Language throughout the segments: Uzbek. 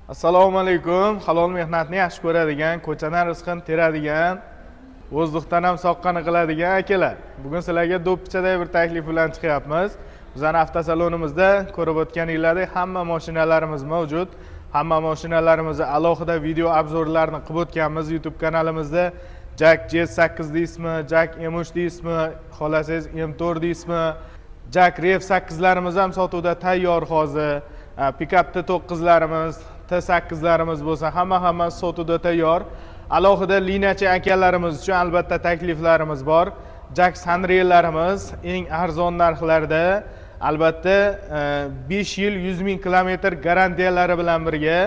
Assalomu alaykum. Halol mehnatni yaxshi ko'radigan, ko'chadan rizqini teradigan, vozdukdan ham soqqani qiladigan akalar. Bugun sizlarga do'ppichadagi bir taklif bilan chiqyapmiz. Bizning avtosalonimizda ko'rib o'tganinglardek hamma mashinalarimiz mavjud. Hamma mashinalarimizni alohida video obzorlarini qilib o'tganmiz YouTube kanalimizda. Jack J8 deysizmi, Jack M3 deysizmi, xolasangiz M4 deysizmi, Jack Rev 8larimiz ham sotuvda tayyor hozir. Pikapda 9larimiz, T8larimiz bo'lsa, hammasi sotuvda tayyor. Alohida liniyachi akalarimiz uchun albatta takliflarimiz bor. Jack Sanrelarimiz eng arzon narxlarda, albatta 5 yil 100 ming kilometr garantiyalari bilan birga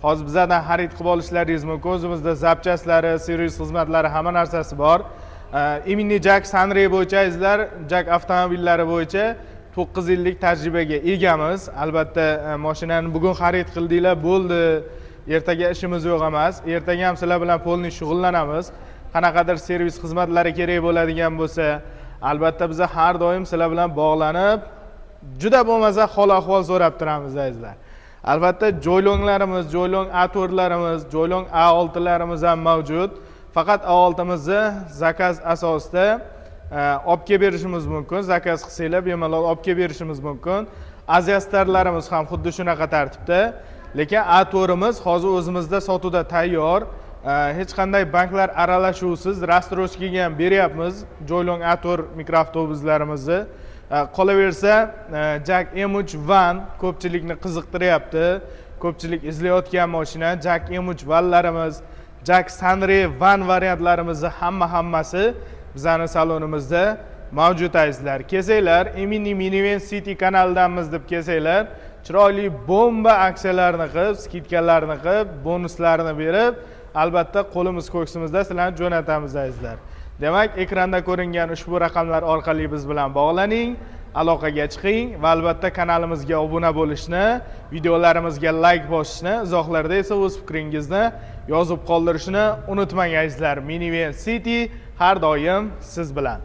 hozir bizdan xarid qilib olishlaringiz mumkin. O'zimizda zapchastlari, servis xizmatlari, hamma narsasi bor. Imini Jack Sanre bo'yicha izlar, Jack avtomobillari bo'yicha 9 yillik tajribaga egamiz. Albatta mashinani bugun xarid qildinglar, bo'ldi. Ertaga ishimiz yo'q emas. Ertaga ham sizlar bilan polni shug'ullanamiz. Qanaqadir servis xizmatlari kerak bo'ladigan bo'lsa, albatta biz har doim sizlar bilan bog'lanib, juda bo'lmasa hol-ahvol so'rab turamiz azizlar. Albatta joylonglarimiz, joylong A4larimiz, joylong A6larimiz ham mavjud. Faqat A6mizni zakaz asosida olib kelib berishimiz mumkin. Zakaz qilsanglar bemalol olib kelib berishimiz mumkin. Aziastarlarimiz ham xuddi shunaqa tartibda. Lekin A4imiz hozir o'zimizda sotuvda tayyor. Hech qanday banklar aralashuvsiz rastroshkaga ham beryapmiz joylong A4 mikroavtobuslarimizni. Qolaversa Jack M3 Van ko'pchilikni qiziqtiryapti. Ko'pchilik izlayotgan mashina Jack M3 Vanlarimiz, Jack Sanre Van variantlarimizni hammasi bizning salonimizda mavjud azizlar. Kelsanglar, Emini Minivan City kanalidamiz deb kelsanglar, chiroyli bomba aksiyalarni qilib, skidkalarni qilib, bonuslarni berib, albatta qo'limiz ko'ksimizda sizlarni jo'natamiz azizlar. Demak, ekranda ko'ringan ushbu raqamlar orqali biz bilan bog'laning, aloqaga chiqing va albatta kanalimizga obuna bo'lishni, videolarimizga like bosishni, izohlarda esa o'z fikringizni yozib qoldirishni unutmang azizlar. Minivan City har doim siz bilan.